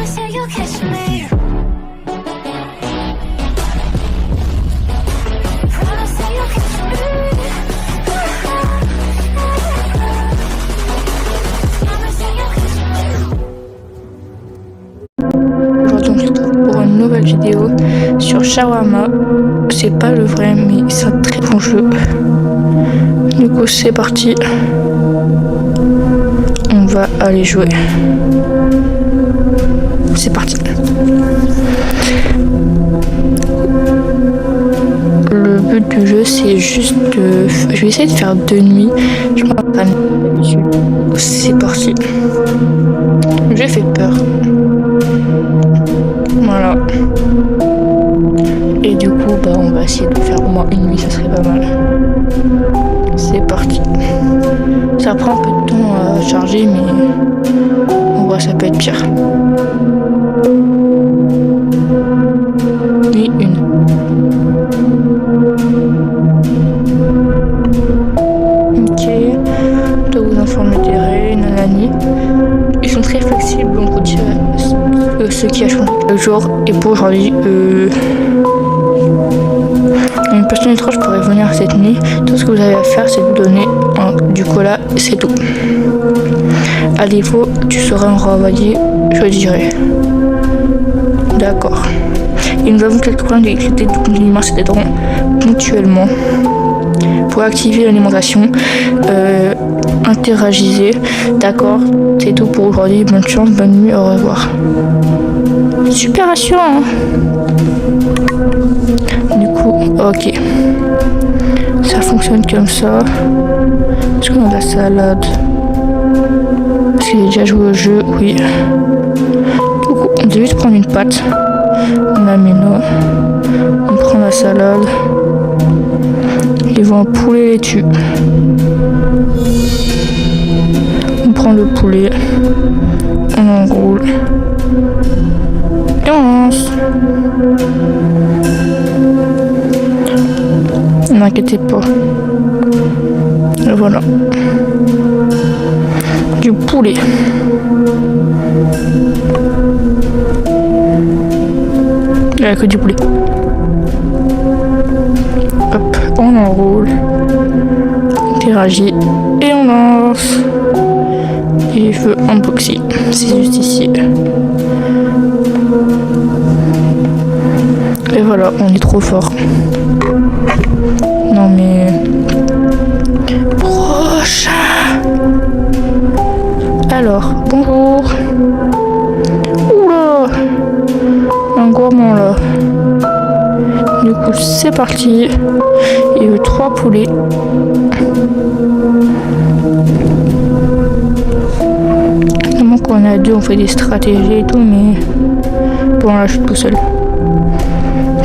Aujourd'hui on se retrouve pour une nouvelle vidéo sur Shawarma. C'est pas le vrai mais c'est un très bon jeu. Du coup c'est parti. On va aller jouer. C'est parti. Le but du jeu c'est juste de... Je vais essayer de faire 2 nuits. Je m'entraîne. C'est parti. Le jeu fait peur. Voilà. Et du coup on va essayer de faire au moins une nuit, ça serait pas mal. C'est parti. Ça prend un peu de temps à charger mais on voit ça peut être pire. Nuit 1. Ok. Je dois vous informer des règles, nanani. Ils sont très flexibles, donc on dirait ce qui a changé le jour. Et pour aujourd'hui, une personne étrange pourrait venir cette nuit. Tout ce que vous avez à faire, c'est de donner du cola, c'est tout. À défaut, tu seras renvoyé, je dirais. D'accord. Et nous avons quelques problèmes d'électricité, donc nous s'aideront ponctuellement. Pour activer l'alimentation, interagissez. D'accord, c'est tout pour aujourd'hui. Bonne chance, bonne nuit, au revoir. Super rassurant, hein. Du coup, ok. Ça fonctionne comme ça. Est-ce qu'on a de la salade? Est-ce qu'il a déjà joué au jeu? Oui. Du coup, on doit juste prendre une pâte. On la met là. On prend la salade. Ils vont un poulet laitue. On prend le poulet. On enroule. Et on lance. N'inquiétez pas. Et voilà. Du poulet. Il n'y a que du poulet. Hop, on enroule. Interagit. Et on lance. Et je veux unboxer. C'est juste ici. Et voilà, on est trop fort. Non mais... Prochain. Alors, bonjour. Oula. Un gourmand là. Du coup, c'est parti. Il y a eu 3 poulets. Évidemment, quand on est à 2, on fait des stratégies et tout, mais bon, là, je suis tout seul.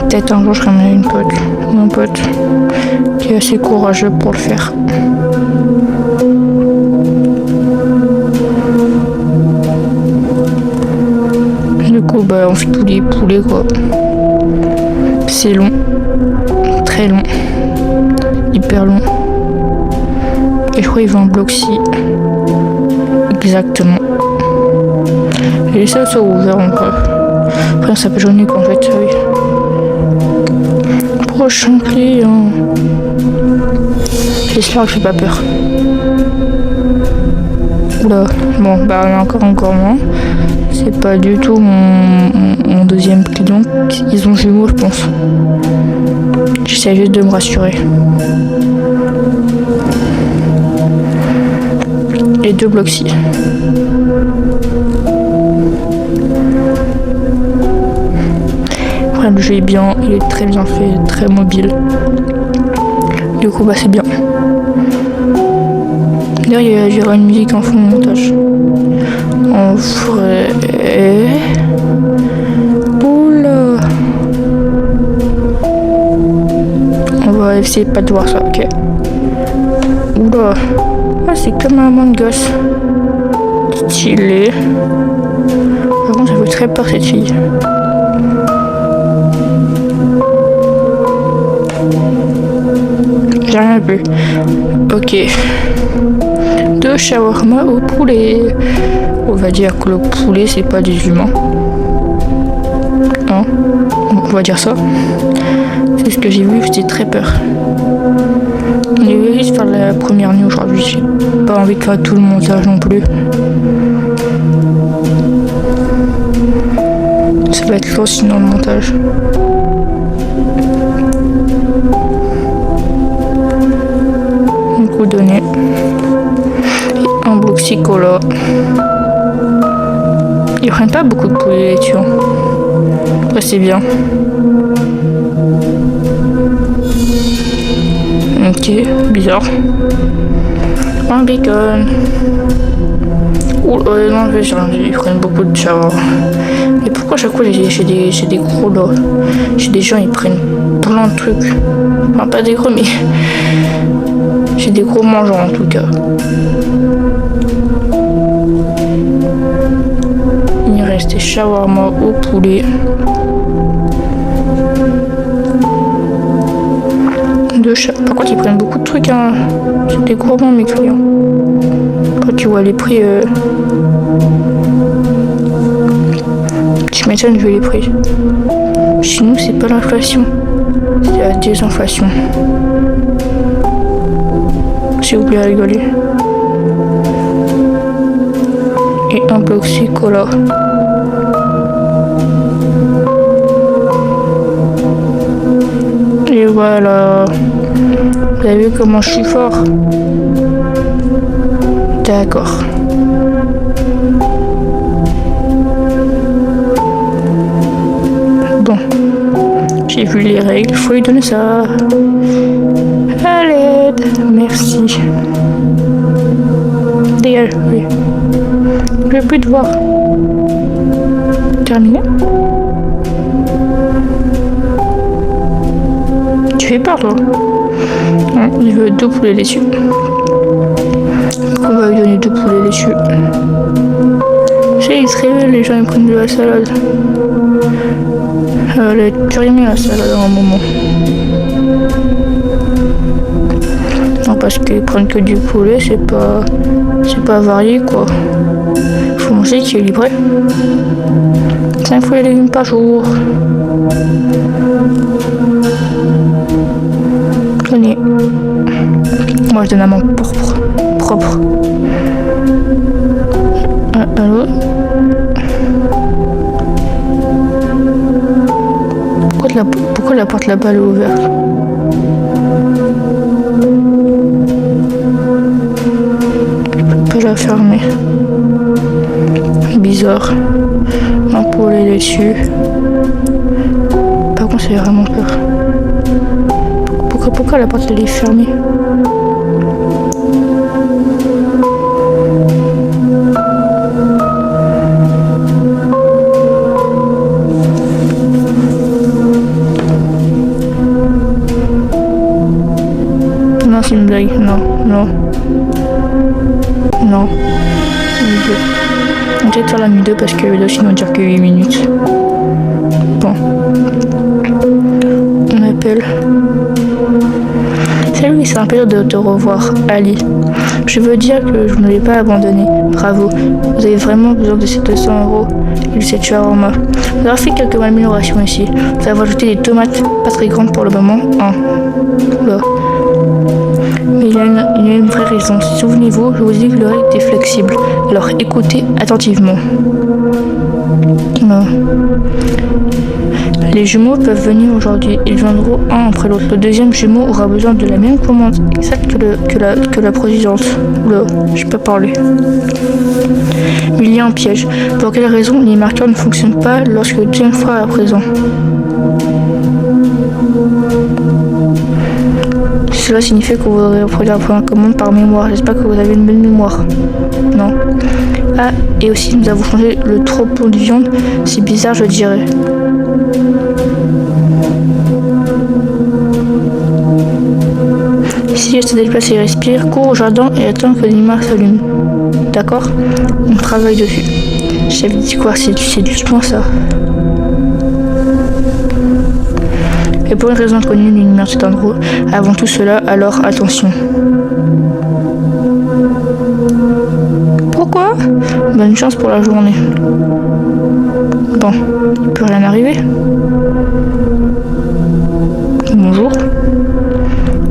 Peut-être un jour, je ramène une pote, ou un pote qui est assez courageux pour le faire. Du coup, on fait tous les poulets, quoi. C'est long, très long, hyper long. Et je crois qu'il va en bloc-ci. Exactement. Et ça ouvert encore. Après, ça peut jaunir en fait, oui. Prochain client. J'espère que je fais pas peur. Oula, bon, on a encore un gourmand. C'est pas du tout mon deuxième client. Ils ont jumeaux, je pense. J'essaie juste de me rassurer. Les 2 blocs-ci. Après, le jeu est bien, il est très bien fait, très mobile. Du coup, c'est bien. D'ailleurs, il y aura une musique en fond de montage. En vrai... Oula. On va essayer de pas de voir ça, ok. Oula. Ah, c'est comme un Among Us. Stylé. Par contre, ça fait très peur cette fille. J'ai rien vu. Ok. 2 shawarma au poulet. On va dire que le poulet, c'est pas des humains. Hein, on va dire ça. C'est ce que j'ai vu, j'ai très peur. Je vais juste faire la première nuit aujourd'hui. J'ai pas envie de faire tout le montage non plus. Ça va être long sinon le montage. Un coup de nez. Et un boxicola. Ils prennent pas beaucoup de poulet laitue. Après c'est bien. Ok, bizarre. Un bacon. Oh non, ils prennent beaucoup de chavard. Et pourquoi à chaque fois j'ai des gros là? J'ai des gens, ils prennent plein de trucs. Enfin, pas des gros, mais j'ai des gros mangeants en tout cas. Il restait shawarma au poulet. Par contre, ils prennent beaucoup de trucs, hein. C'est des gourmands, mes clients. Quand tu vois les prix, tu m'étonnes vu les prix. Chez nous, c'est pas l'inflation, c'est la désinflation. S'il vous plaît, rigoler. Et un boxicola. Et voilà. Vous avez vu comment je suis fort? D'accord. Bon. J'ai vu les règles, il faut lui donner ça. À l'aide. Merci. Dégage, oui. Je vais plus te voir. Terminé? Tu fais peur, toi? Il veut 2 poulets laitus. On va lui donner 2 poulets laitus. Il se réveille, les gens ils prennent de la salade. Elle est périmée la salade à un moment. Non, parce qu'ils prennent que du poulet, c'est pas varié quoi. Faut manger équilibré. 5 fois les légumes par jour. Tenez. Moi je donne à mon propre. Allô? Pourquoi la porte là-bas est ouverte? Je peux pas la fermer. Bizarre. Un poulet dessus. Par contre, c'est vraiment peur. Pourquoi la porte elle est fermée? Non, c'est une blague. Non. On va peut-être faire la nuit 2 parce que là sinon on dure que 8 minutes. Bon. On appelle. Salut, c'est un plaisir de te revoir, Ali. Je veux dire que je ne l'ai pas abandonné. Bravo. Vous avez vraiment besoin de ces 200 € et de cette shawarma. Vous avez fait quelques améliorations ici. Vous avez ajouté des tomates pas très grandes pour le moment. Oula. Mais il y a une vraie raison. Souvenez-vous, je vous ai dit que le règle était flexible. Alors écoutez attentivement. Non. Les jumeaux peuvent venir aujourd'hui. Ils viendront un après l'autre. Le deuxième jumeau aura besoin de la même commande exacte que la présidente. Oula, je peux parler. Mais il y a un piège. Pour quelle raison les marqueurs ne fonctionnent pas lorsque le deuxième frère est présent? Cela signifie que vous aurez reproduire la première commande par mémoire. J'espère que vous avez une bonne mémoire. Non. Ah, et aussi nous avons changé le trop-plein de viande. C'est bizarre, je dirais. Si je te déplace et respire, cours au jardin et attends que l'image s'allume. D'accord? On travaille dessus. J'avais dit quoi? C'est justement ça. Et pour une raison inconnue, une lumière c'est un gros. Avant tout cela, alors attention. Pourquoi? Bonne chance pour la journée. Bon, il peut rien arriver. Bonjour.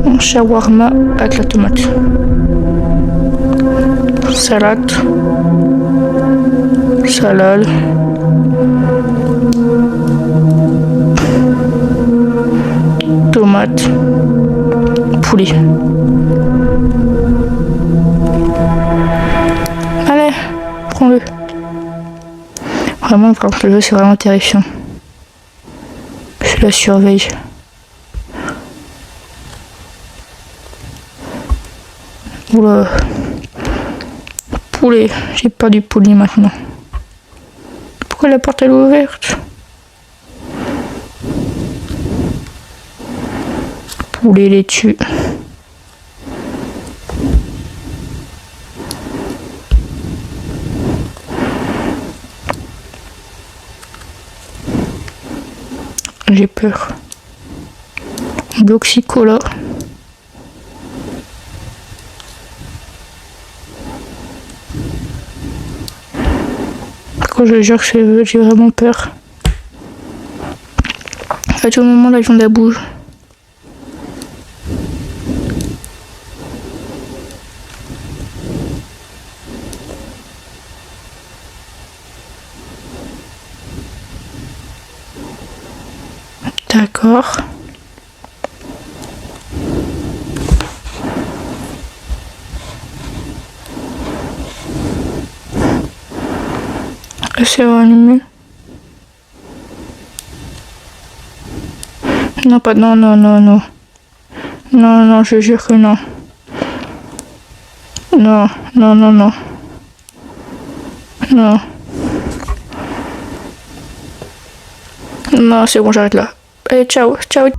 Un shawarma avec la tomate. Salade. Salade. Tomate. Poulet. Allez, prends-le. Vraiment, quand le jeu, c'est vraiment terrifiant. Je la surveille. Oula. Poulet. J'ai pas du poulet maintenant. Pourquoi la porte elle est ouverte? Poulet laitue. J'ai peur. Bloxicola. Quand je jure que j'ai vraiment peur. À tout moment, la viande bouge. D'accord. C'est allumé. Non, pas non, non, non, non. Non, non, je jure que non. Non, non, non, non. Non. Non, c'est bon, j'arrête là. Allez, ciao, ciao.